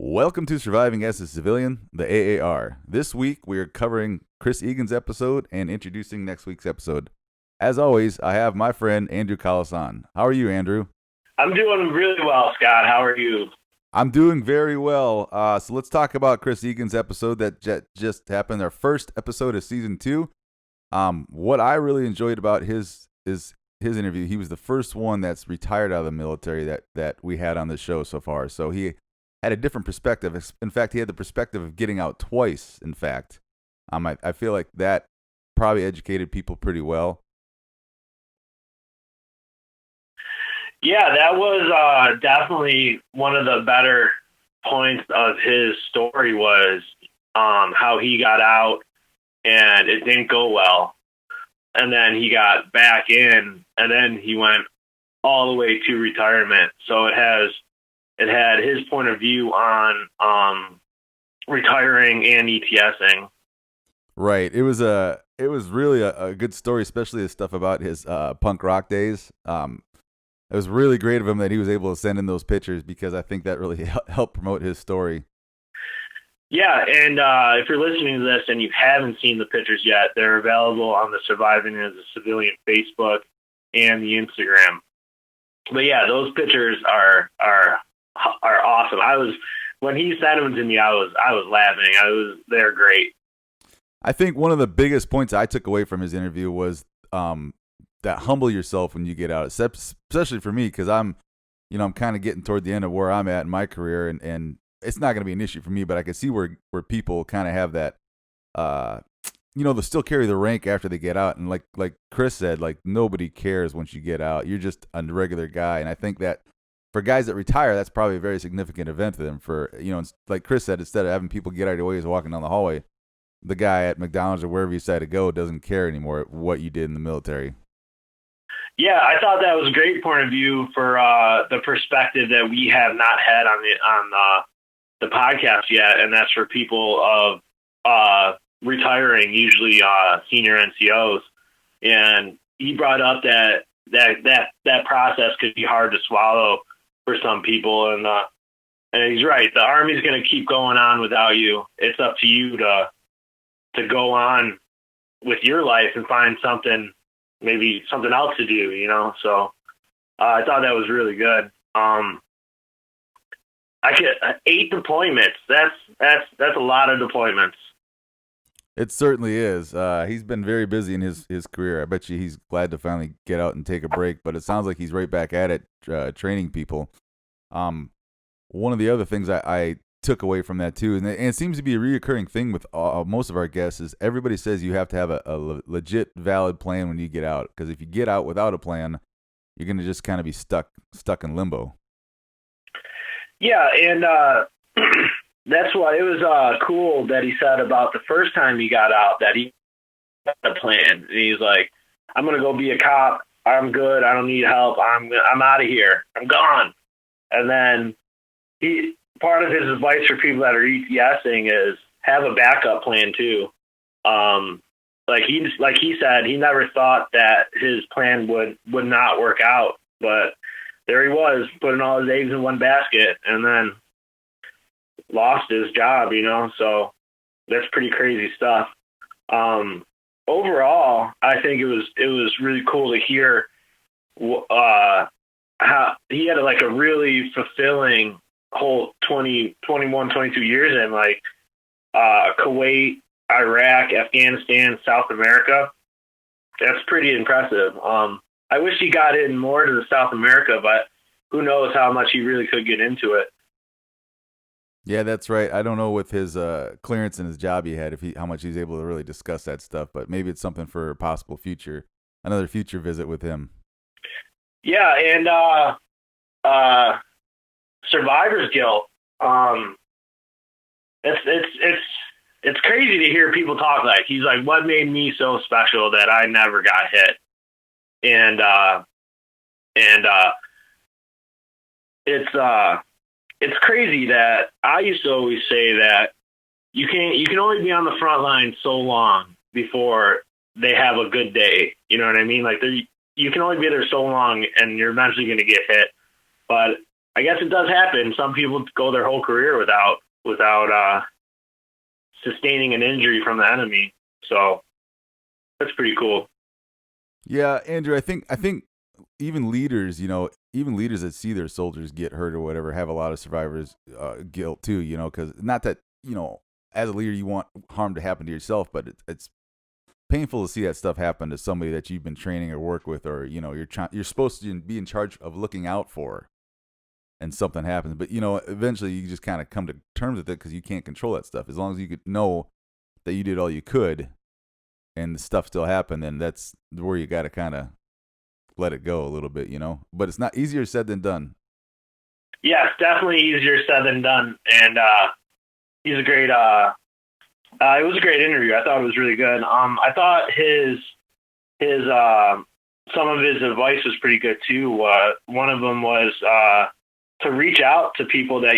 Welcome to Surviving as a Civilian, the AAR. This week we are covering Chris Egan's episode and introducing next week's episode. As always, I have my friend Andrew Collis on. How are you, Andrew? I'm doing really well, Scott. How are you? I'm doing very well. So let's talk about Chris Egan's episode that just happened, our first episode of season 2. What I really enjoyed about his interview, he was the first one that's retired out of the military that we had on the show so far. So he had a different perspective. In fact, he had the perspective of getting out twice, in fact. I feel like that probably educated people pretty well. Yeah, that was definitely one of the better points of his story was how he got out and it didn't go well. And then he got back in and then he went all the way to retirement. So it had his point of view on retiring and ETSing. Right. It was really a good story, especially the stuff about his punk rock days. It was really great of him that he was able to send in those pictures because I think that really helped promote his story. Yeah, and if you're listening to this and you haven't seen the pictures yet, they're available on the Surviving as a Civilian Facebook and the Instagram. But yeah, those pictures are awesome. When he sent them to me, I was laughing. They're great. I think one of the biggest points I took away from his interview was that humble yourself when you get out, especially for me, because I'm kind of getting toward the end of where I'm at in my career, and it's not going to be an issue for me, but I can see where people kind of have that, they'll still carry the rank after they get out, and like Chris said, like nobody cares once you get out. You're just a regular guy, and I think that for guys that retire, that's probably a very significant event to them. For like Chris said, instead of having people get out of your way as walking down the hallway, the guy at McDonald's or wherever you decide to go doesn't care anymore what you did in the military. Yeah, I thought that was a great point of view for the perspective that we have not had on the podcast yet, and that's for people of retiring, usually senior NCOs. And he brought up that process could be hard to swallow for some people, and he's right. The Army's going to keep going on without you. It's up to you to go on with your life and find maybe something else to do, So I thought that was really good. I get 8 deployments. That's a lot of deployments. It certainly is. He's been very busy in his career. I bet you he's glad to finally get out and take a break, but it sounds like he's right back at it, training people. One of the other things I took away from that too, and it seems to be a reoccurring thing with most of our guests, is everybody says you have to have a legit, valid plan when you get out. Because if you get out without a plan, you're going to just kind of be stuck in limbo. Yeah, and that's why it was cool that he said about the first time he got out that he had a plan. And he's like, I'm going to go be a cop. I'm good. I don't need help. I'm out of here. I'm gone. And then part of his advice for people that are ETSing is have a backup plan too. Like he said, he never thought that his plan would not work out, but there he was putting all his eggs in one basket and then lost his job, so that's pretty crazy stuff. Overall, I think it was really cool to hear how he had like a really fulfilling whole 21, 22 years in like Kuwait, Iraq, Afghanistan, South America. That's pretty impressive. I wish he got in more to the South America, but who knows how much he really could get into it. Yeah, that's right. I don't know with his clearance and his job he had how much he's able to really discuss that stuff, but maybe it's something for a possible another future visit with him. Yeah, and survivor's guilt. It's crazy to hear people talk like he's like, what made me so special that I never got hit? And it's crazy that I used to always say that you can only be on the front line so long before they have a good day. You know what I mean? Like you can only be there so long and you're eventually going to get hit. But I guess it does happen. Some people go their whole career without sustaining an injury from the enemy. So that's pretty cool. Yeah, Andrew, I think even leaders, even leaders that see their soldiers get hurt or whatever have a lot of survivor's guilt too, because not that, as a leader you want harm to happen to yourself, but it's painful to see that stuff happen to somebody that you've been training or work with, or you're supposed to be in charge of looking out for, and something happens. But eventually you just kind of come to terms with it because you can't control that stuff. As long as you could know that you did all you could and the stuff still happened, then that's where you got to kind of let it go a little bit, but it's not easier said than done. Yeah, it's definitely easier said than done. And he's a great it was a great interview. I thought it was really good. I thought his some of his advice was pretty good too. One of them was to reach out to people that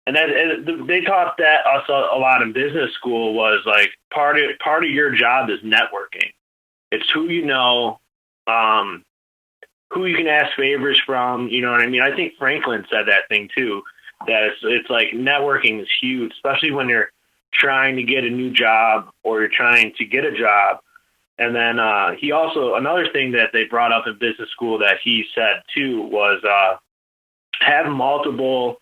and they taught that us a lot in business school. Was like part of your job is networking. It's who you know, who you can ask favors from. You know what I mean? I think Franklin said that thing too. That it's like networking is huge, especially when you're trying to get a new job or you're trying to get a job. And then he also, another thing that they brought up in business school that he said too was have multiple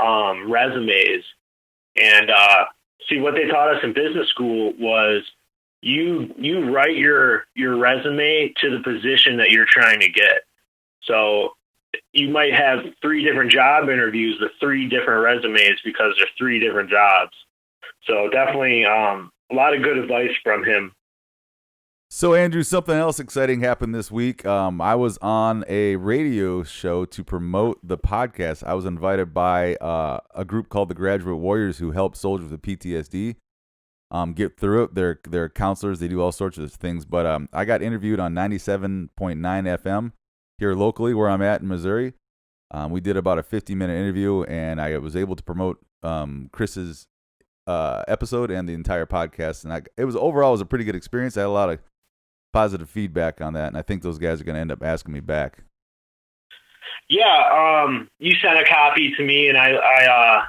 resumes. And see, what they taught us in business school was you write your resume to the position that you're trying to get. So you might have 3 different job interviews with 3 different resumes because there's 3 different jobs. So definitely a lot of good advice from him. So Andrew, something else exciting happened this week. I was on a radio show to promote the podcast. I was invited by a group called the Graduate Warriors who help soldiers with PTSD get through it. They're counselors. They do all sorts of things. But I got interviewed on 97.9 FM here locally where I'm at in Missouri. We did about a 50-minute interview, and I was able to promote Chris's episode and the entire podcast. And it was a pretty good experience. I had a lot of positive feedback on that, and I think those guys are going to end up asking me back. Yeah, you sent a copy to me, and I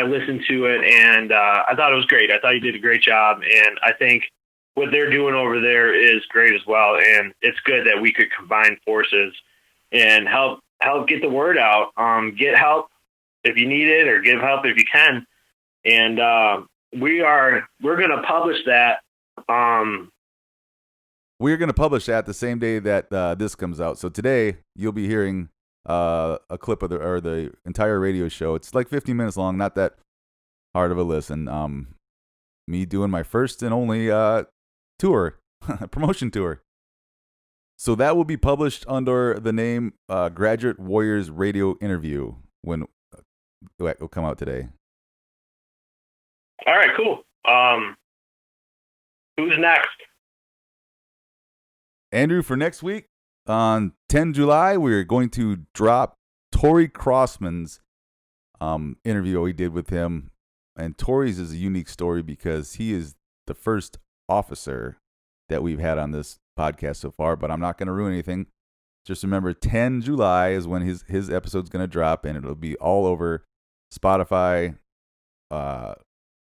listened to it, and I thought it was great. I thought you did a great job, and I think what they're doing over there is great as well. And it's good that we could combine forces and help get the word out. Get help if you need it, or give help if you can. And we're going to publish that. We're going to publish that the same day that this comes out. So today you'll be hearing a clip of the entire radio show. It's like 15 minutes long, not that hard of a listen. Me doing my first and only tour, promotion tour. So that will be published under the name Graduate Warriors Radio Interview when it will come out today. All right, cool. Who's next? Andrew, for next week, on 10 July, we're going to drop Tori Crossman's interview we did with him. And Tori's is a unique story because he is the first officer that we've had on this podcast so far, but I'm not going to ruin anything. Just remember, 10 July is when his episode's going to drop, and it'll be all over Spotify,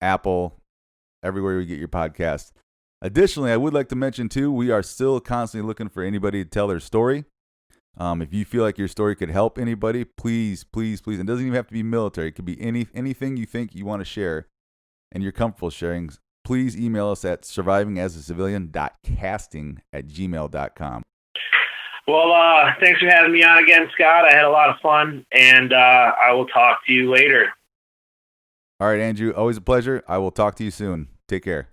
Apple, everywhere you get your podcast. Additionally, I would like to mention, too, we are still constantly looking for anybody to tell their story. If you feel like your story could help anybody, please, please, please. It doesn't even have to be military. It could be anything you think you want to share and you're comfortable sharing. Please email us at survivingasacivilian.casting@gmail.com. Well, thanks for having me on again, Scott. I had a lot of fun, and I will talk to you later. All right, Andrew, always a pleasure. I will talk to you soon. Take care.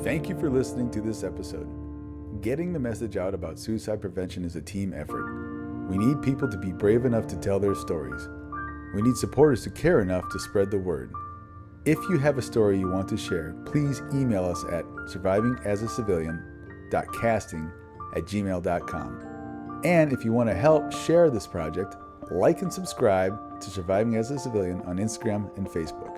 Thank you for listening to this episode. Getting the message out about suicide prevention is a team effort. We need people to be brave enough to tell their stories. We need supporters who care enough to spread the word. If you have a story you want to share, please email us at survivingasacivilian.casting@gmail.com. And if you want to help share this project, like and subscribe to Surviving as a Civilian on Instagram and Facebook.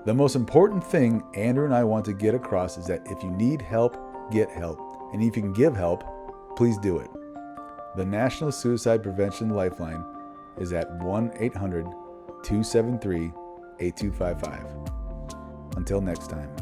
The most important thing Andrew and I want to get across is that if you need help, get help. And if you can give help, please do it. The National Suicide Prevention Lifeline is at 1-800-273-8255. Until next time.